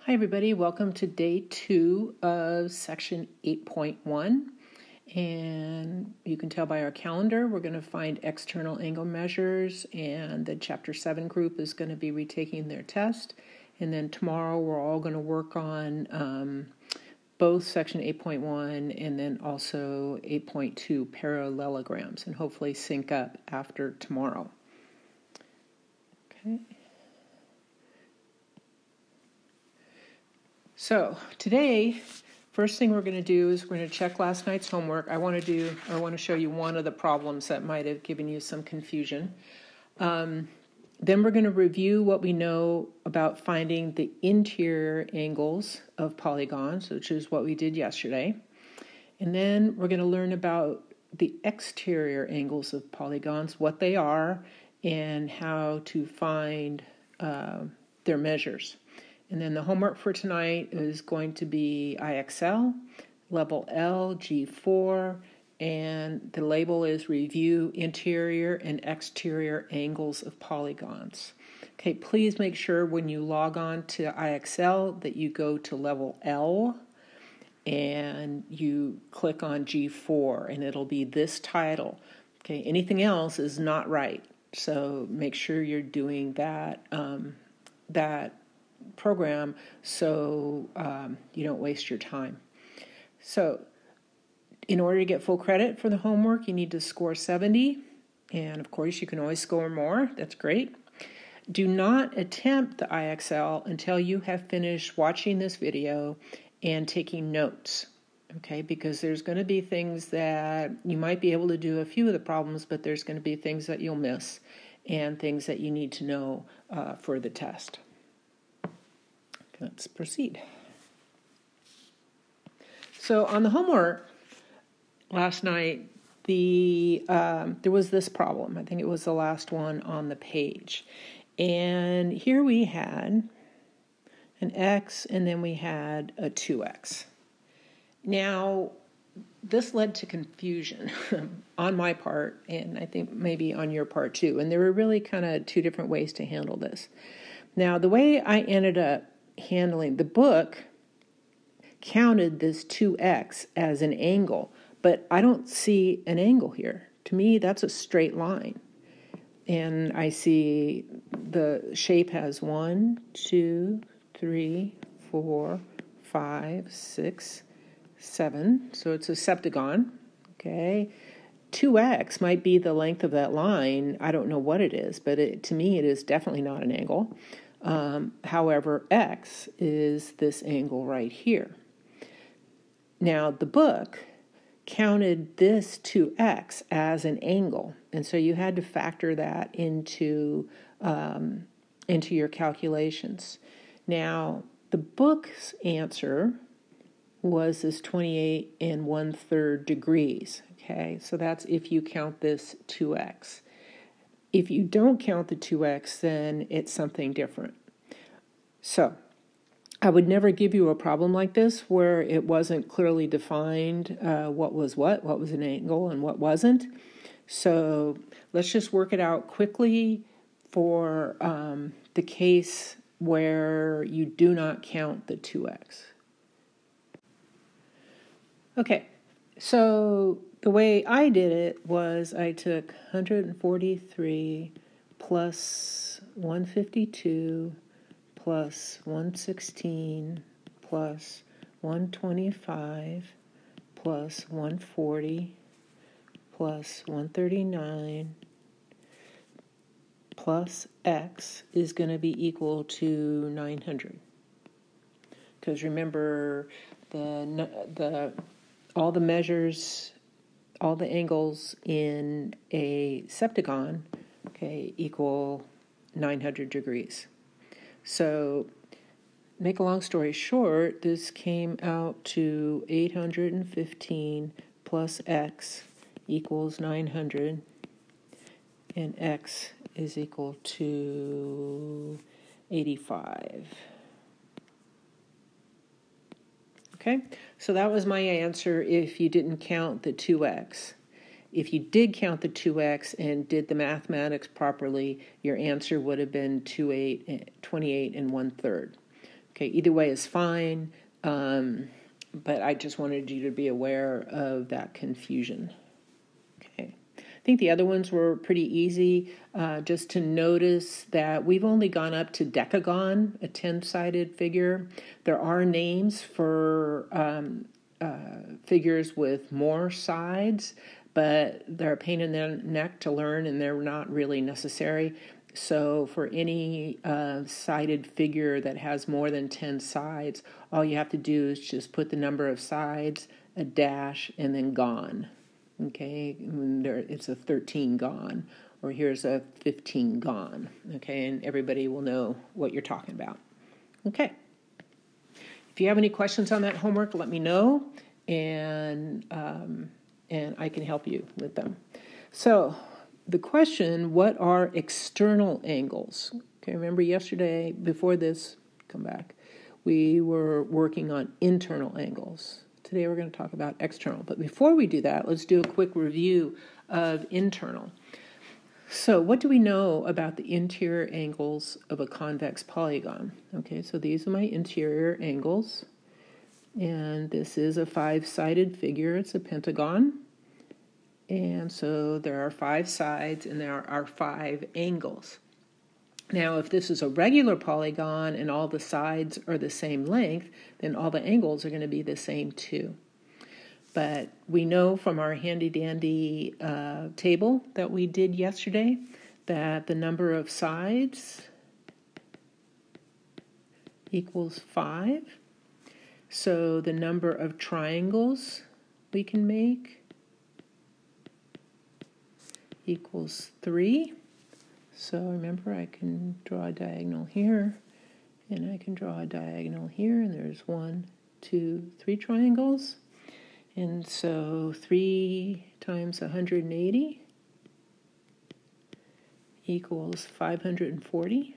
Hi everybody, welcome to day 2 of section 8.1, and you can tell by our calendar we're going to find external angle measures, and the chapter 7 group is going to be retaking their test, and then tomorrow we're all going to work on both section 8.1 and then also 8.2 parallelograms, and hopefully sync up after tomorrow. Okay. So today, first thing we're going to do is we're going to check last night's homework. I want to show you one of the problems that might have given you some confusion. Then we're going to review what we know about finding the interior angles of polygons, which is what we did yesterday. And then we're going to learn about the exterior angles of polygons, what they are, and how to find their measures. And then the homework for tonight is going to be IXL, level L, G4, and the label is Review Interior and Exterior Angles of Polygons. Okay, please make sure when you log on to IXL that you go to level L and you click on G4, and it'll be this title. Okay, anything else is not right, so make sure you're doing that program so you don't waste your time. So in order to get full credit for the homework, you need to score 70, and of course you can always score more. That's great. Do not attempt the IXL until you have finished watching this video and taking notes, okay, because there's going to be things that you might be able to do a few of the problems, but there's going to be things that you'll miss and things that you need to know for the test. Let's proceed. So on the homework last night, there was this problem. I think it was the last one on the page. And here we had an x, and then we had a 2x. Now, this led to confusion on my part, and I think maybe on your part too. And there were really kind of two different ways to handle this. Now, the way I ended up handling the book counted this 2x as an angle, but I don't see an angle here. To me, that's a straight line. And I see the shape has 1, 2, 3, 4, 5, 6, 7. So it's a septagon. Okay. 2x might be the length of that line. I don't know what it is, but to me, it is definitely not an angle. However, x is this angle right here. Now, the book counted this 2x as an angle, and so you had to factor that into your calculations. Now, the book's answer was this 28 1/3 degrees. Okay, so that's if you count this 2x. If you don't count the 2x, then it's something different. So I would never give you a problem like this where it wasn't clearly defined what was an angle and what wasn't. So let's just work it out quickly for the case where you do not count the 2x. Okay, so the way I did it was I took 143 plus 152 plus 116 plus 125 plus 140 plus 139 plus x is going to be equal to 900. Because remember, all the measures, all the angles in a septagon, okay, equal 900 degrees. So, make a long story short, this came out to 815 plus x equals 900, and x is equal to 85. Okay, so that was my answer if you didn't count the 2x. If you did count the 2x and did the mathematics properly, your answer would have been 28 1/3. Okay, either way is fine, but I just wanted you to be aware of that confusion. Okay, I think the other ones were pretty easy, just to notice that we've only gone up to decagon, a 10-sided figure. There are names for figures with more sides, but they're a pain in the neck to learn, and they're not really necessary. So for any sided figure that has more than 10 sides, all you have to do is just put the number of sides, a dash, and then gon. Okay, it's a 13 gon, or here's a 15 gon. Okay, and everybody will know what you're talking about. Okay. If you have any questions on that homework, let me know, and I can help you with them. So the question, what are external angles? Okay, remember yesterday, before this, come back, we were working on internal angles. Today we're going to talk about external. But before we do that, let's do a quick review of internal. So what do we know about the interior angles of a convex polygon? Okay, so these are my interior angles. And this is a 5-sided figure. It's a pentagon. And so there are 5 sides and there are 5 angles. Now, if this is a regular polygon and all the sides are the same length, then all the angles are going to be the same too. But we know from our handy-dandy table that we did yesterday that the number of sides equals 5. So the number of triangles we can make equals 3. So remember, I can draw a diagonal here, and I can draw a diagonal here, and there's 1, 2, 3 triangles. And so 3 times 180 equals 540.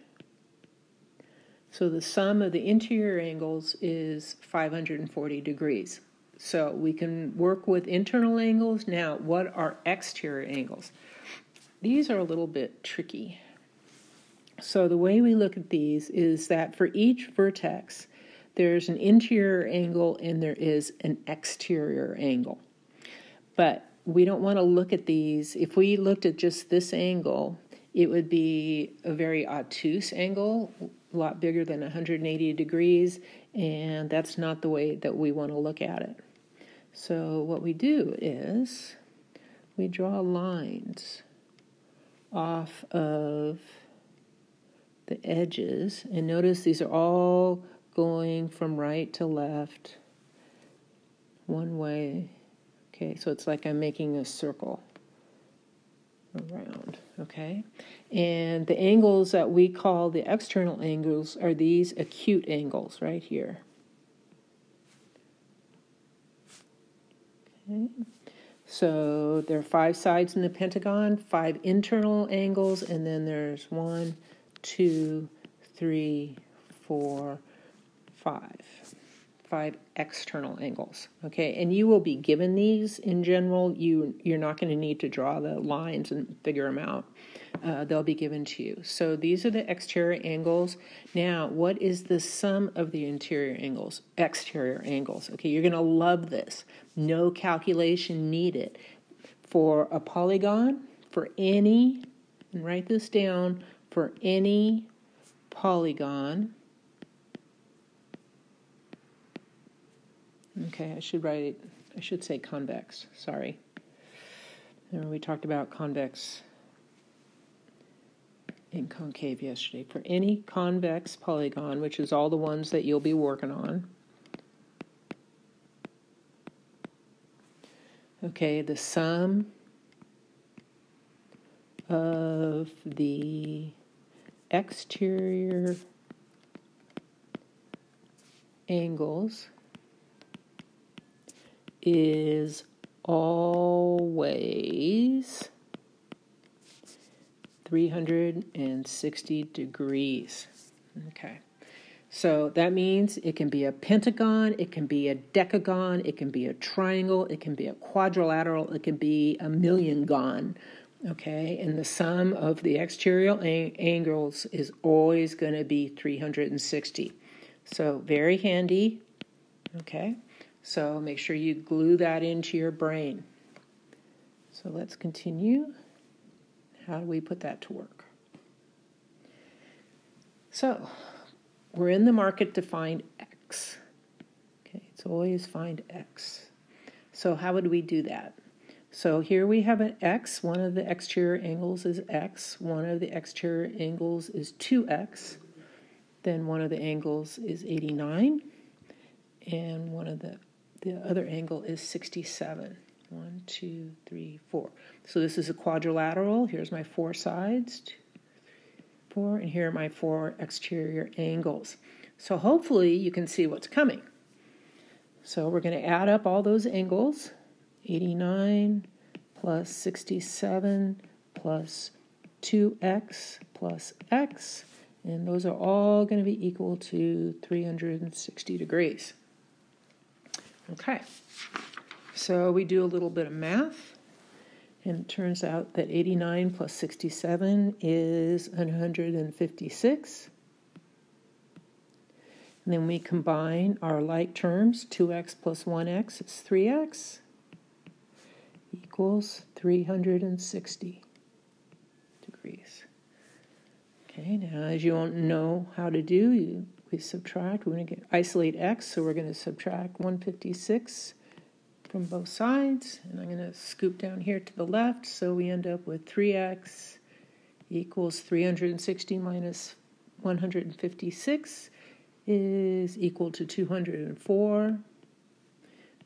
So the sum of the interior angles is 540 degrees. So we can work with internal angles. Now, what are exterior angles? These are a little bit tricky. So the way we look at these is that for each vertex, there's an interior angle and there is an exterior angle. But we don't want to look at these. If we looked at just this angle, it would be a very obtuse angle, a lot bigger than 180 degrees, and that's not the way that we want to look at it. So what we do is we draw lines off of the edges, and notice these are all going from right to left one way. Okay, so it's like I'm making a circle around, okay? And the angles that we call the external angles are these acute angles right here. Okay. So there are 5 sides in the pentagon, 5 internal angles, and then there's 1, 2, 3, 4, 5. 5 external angles. Okay, and you will be given these in general. You're not going to need to draw the lines and figure them out. They'll be given to you. So these are the exterior angles. Now, what is the sum of the interior angles? Exterior angles. Okay, you're going to love this. No calculation needed. For a polygon, for any, and write this down, for any polygon, okay, I should say convex, sorry. Remember we talked about convex and concave yesterday. For any convex polygon, which is all the ones that you'll be working on, okay, the sum of the exterior angles is always 360 degrees. Okay. So that means it can be a pentagon, it can be a decagon, it can be a triangle, it can be a quadrilateral, it can be a milliongon. Okay, and the sum of the exterior angles is always going to be 360. So very handy. Okay, so make sure you glue that into your brain. So let's continue. How do we put that to work? So we're in the market to find x. Okay, it's always find x. So how would we do that? So here we have an x. One of the exterior angles is x. One of the exterior angles is 2x. Then one of the angles is 89. And one of the other angle is 67. 1, 2, 3, 4. So this is a quadrilateral. Here's my 4 sides. 2, 4. And here are my 4 exterior angles. So hopefully you can see what's coming. So we're going to add up all those angles. 89 plus 67 plus 2x plus x. And those are all going to be equal to 360 degrees. Okay, so we do a little bit of math, and it turns out that 89 plus 67 is 156. And then we combine our like terms. 2x plus 1x is 3x equals 360 degrees. Okay, now as you won't know how to do, we subtract. We're going to isolate x, so we're going to subtract 156 from both sides. And I'm going to scoop down here to the left, so we end up with 3x equals 360 minus 156 is equal to 204.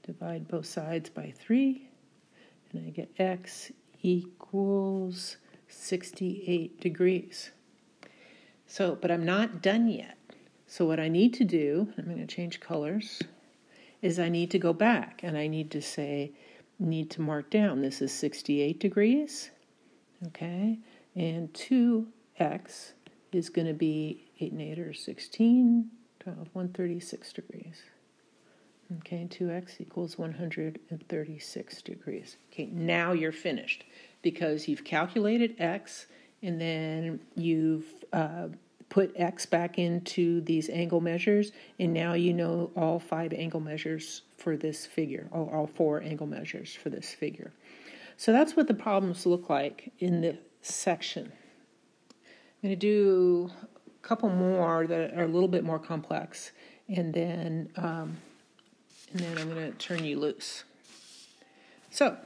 Divide both sides by 3, and I get x equals 68 degrees. So, but I'm not done yet. So what I need to do, I'm going to change colors, is I need to go back, and I need to mark down. This is 68 degrees, okay? And 2x is going to be 8 and 8 are 16, 12, 136 degrees. Okay, 2x equals 136 degrees. Okay, now you're finished because you've calculated x, and then you've put x back into these angle measures, and now you know all 5 angle measures for this figure, or all 4 angle measures for this figure. So that's what the problems look like in this section. I'm going to do a couple more that are a little bit more complex, and then I'm going to turn you loose. So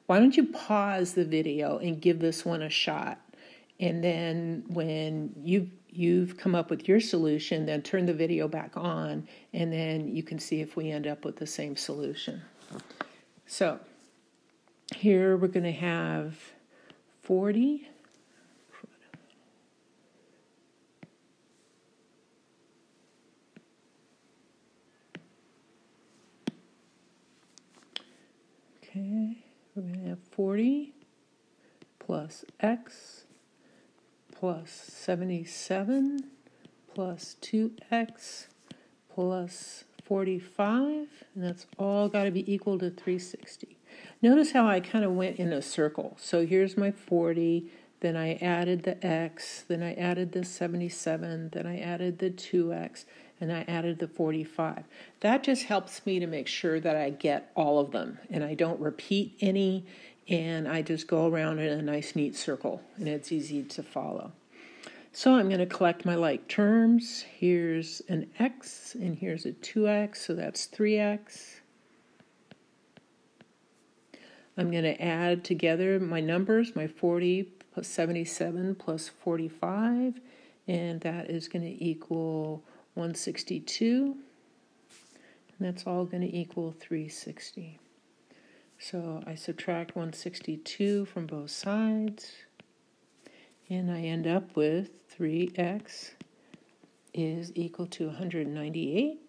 why don't you pause the video and give this one a shot? And then when you've come up with your solution, then turn the video back on, and then you can see if we end up with the same solution. So here we're going to have 40. Okay, we're going to have 40 plus x plus 77 plus 2x plus 45, and that's all got to be equal to 360. Notice how I kind of went in a circle. So here's my 40, then I added the x, then I added the 77, then I added the 2x, and I added the 45. That just helps me to make sure that I get all of them, and I don't repeat any, and I just go around in a nice neat circle, and it's easy to follow. So I'm going to collect my like terms. Here's an x, and here's a 2x, so that's 3x. I'm going to add together my numbers, my 40 plus 77 plus 45, and that is going to equal 162, and that's all going to equal 360. So I subtract 162 from both sides, and I end up with 3x is equal to 198,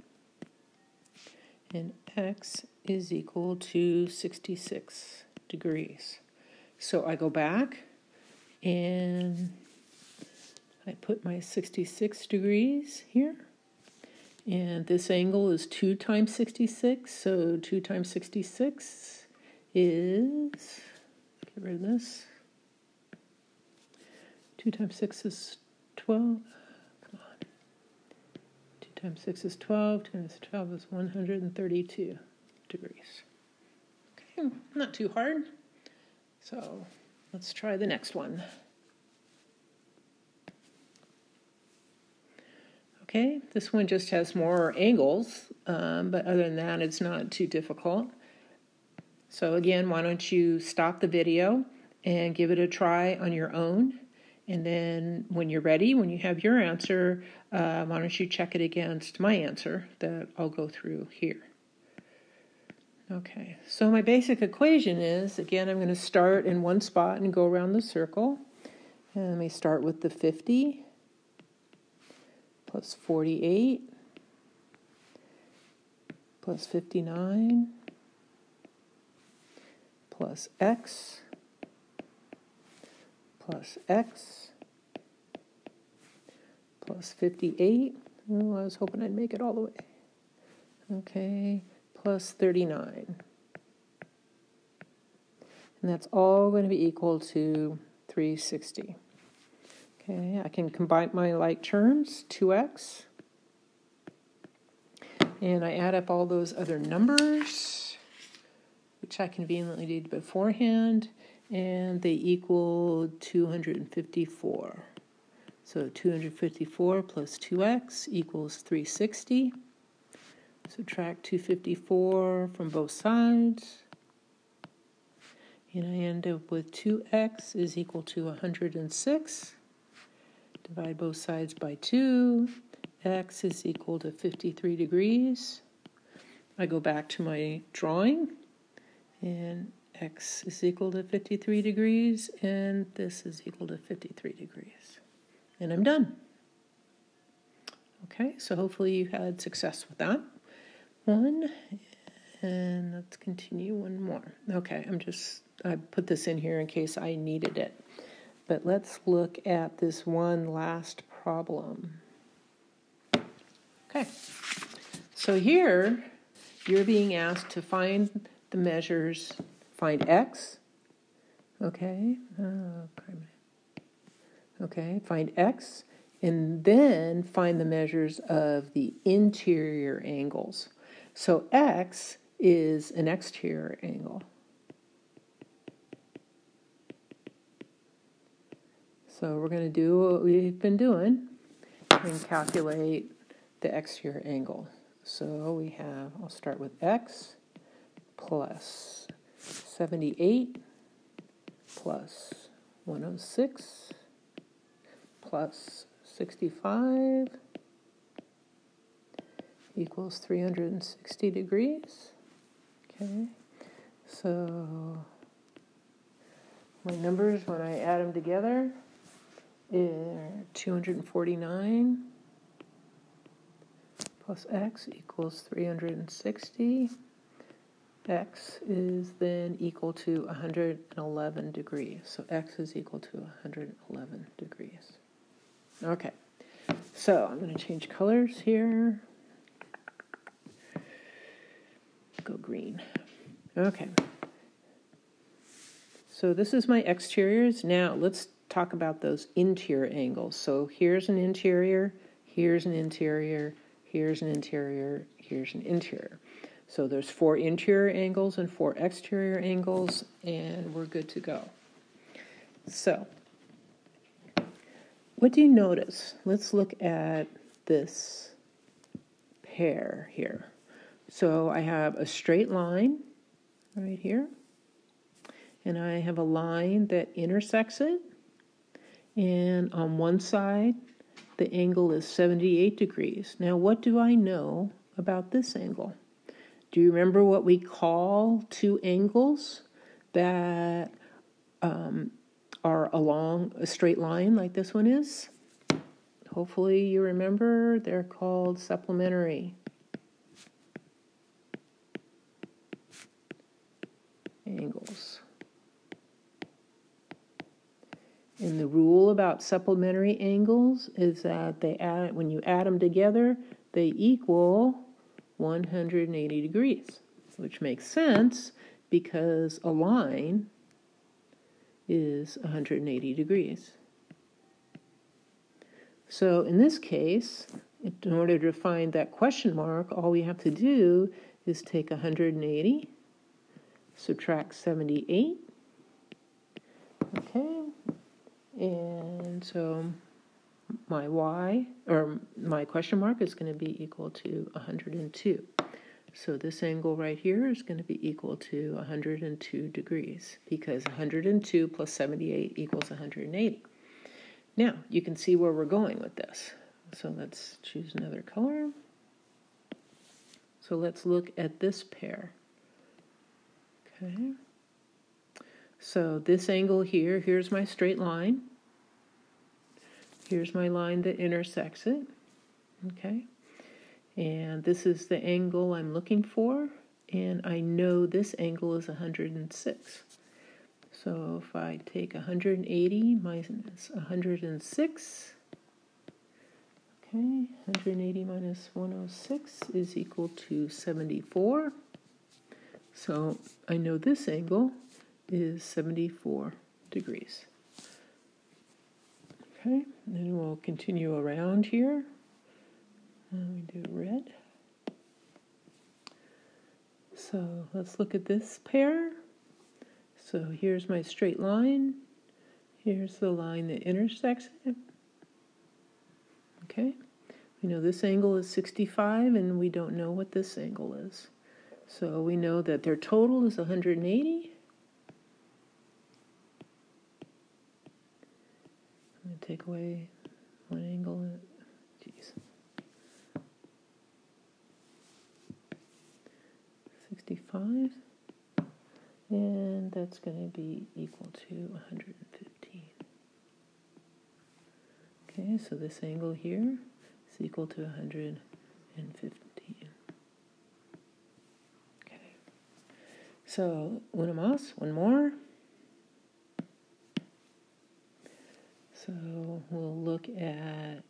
and x is equal to 66 degrees. So I go back, and I put my 66 degrees here. And this angle is 2 times 66, so 2 times 66 is, get rid of this, 2 times 6 is 12, come on, times 6 is 12, times 12 is 132 degrees. Okay, not too hard. So let's try the next one. Okay, this one just has more angles, but other than that, it's not too difficult. So again, why don't you stop the video and give it a try on your own. And then when you're ready, when you have your answer, why don't you check it against my answer that I'll go through here. Okay, so my basic equation is, again, I'm going to start in one spot and go around the circle. And let me start with the 50 plus 48 plus 59 plus x plus x plus 58. Oh, I was hoping I'd make it all the way. Okay, plus 39. And that's all going to be equal to 360. Okay, I can combine my like terms, 2x. And I add up all those other numbers, which I conveniently did beforehand, and they equal 254. So 254 plus 2x equals 360. Subtract 254 from both sides. And I end up with 2x is equal to 106. Divide both sides by 2. X is equal to 53 degrees. I go back to my drawing, and x is equal to 53 degrees, and this is equal to 53 degrees. And I'm done. Okay, so hopefully you had success with that one. And let's continue one more. Okay, I put this in here in case I needed it. But let's look at this one last problem. Okay, so here you're being asked to find the measures, find x, okay, find x, and then find the measures of the interior angles. So x is an exterior angle. So we're going to do what we've been doing and calculate the exterior angle. So we have, I'll start with x plus 78 plus 106 plus 65 equals 360 degrees. Okay, so my numbers, when I add them together, are 249 plus x equals 360. X is then equal to 111 degrees. So x is equal to 111 degrees. Okay, so I'm going to change colors here. Go green. Okay. So this is my exteriors. Now let's talk about those interior angles. So here's an interior, here's an interior, here's an interior, here's an interior. So there's 4 interior angles and 4 exterior angles, and we're good to go. So what do you notice? Let's look at this pair here. So I have a straight line right here, and I have a line that intersects it, and on one side the angle is 78 degrees. Now what do I know about this angle? Do you remember what we call 2 angles that are along a straight line like this one is? Hopefully you remember. They're called supplementary angles. And the rule about supplementary angles is that when you add them together, they equal 180 degrees, which makes sense because a line is 180 degrees. So in this case, In order to find that question mark, all we have to do is take 180, subtract 78. Okay, and so my y, or my question mark, is going to be equal to 102. So this angle right here is going to be equal to 102 degrees, because 102 plus 78 equals 180. Now, you can see where we're going with this. So let's choose another color. So let's look at this pair. Okay. So this angle here, here's my straight line. Here's my line that intersects it. Okay. And this is the angle I'm looking for. And I know this angle is 106. So if I take 180 minus 106, okay, 180 minus 106 is equal to 74. So I know this angle is 74 degrees. Okay, then we'll continue around here. We do red. So let's look at this pair. So here's my straight line. Here's the line that intersects it. Okay, we know this angle is 65, and we don't know what this angle is. So we know that their total is 180. I'm going to take away one angle. Geez. 65. And that's going to be equal to 115. Okay, so this angle here is equal to 115. Okay. So, una más, one more. So we'll look at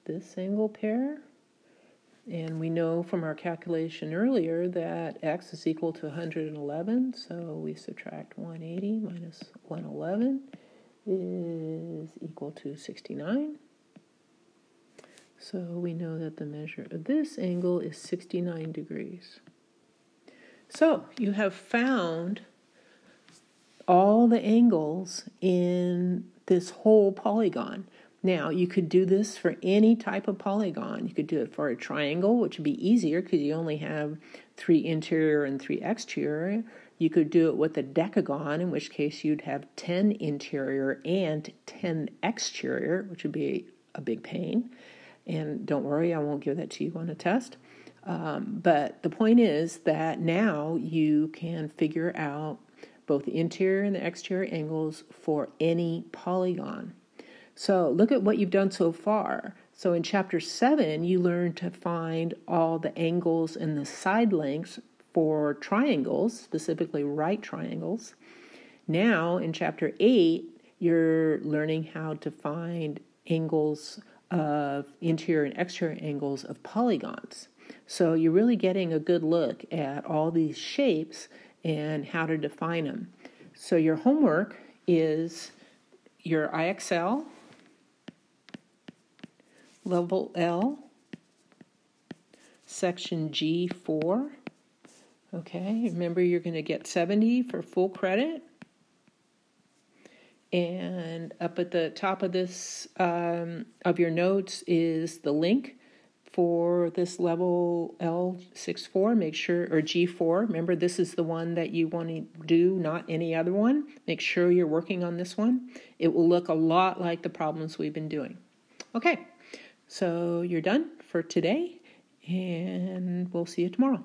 this angle pair. And we know from our calculation earlier that x is equal to 111, so we subtract 180 minus 111 is equal to 69. So we know that the measure of this angle is 69 degrees. So you have found all the angles in this whole polygon. Now, you could do this for any type of polygon. You could do it for a triangle, which would be easier because you only have 3 interior and 3 exterior. You could do it with a decagon, in which case you'd have 10 interior and 10 exterior, which would be a big pain. And don't worry, I won't give that to you on a test. But the point is that now you can figure out both the interior and the exterior angles for any polygon. So look at what you've done so far. So in Chapter 7, you learned to find all the angles and the side lengths for triangles, specifically right triangles. Now in Chapter 8, you're learning how to find angles of interior and exterior angles of polygons. So you're really getting a good look at all these shapes and how to define them. So your homework is your IXL, Level L, Section G4. Okay, remember you're going to get 70 for full credit. And up at the top of this, of your notes, is the link for this Level L64. Make sure, or G4. Remember, this is the one that you want to do, not any other one. Make sure you're working on this one. It will look a lot like the problems we've been doing. Okay. So you're done for today, and we'll see you tomorrow.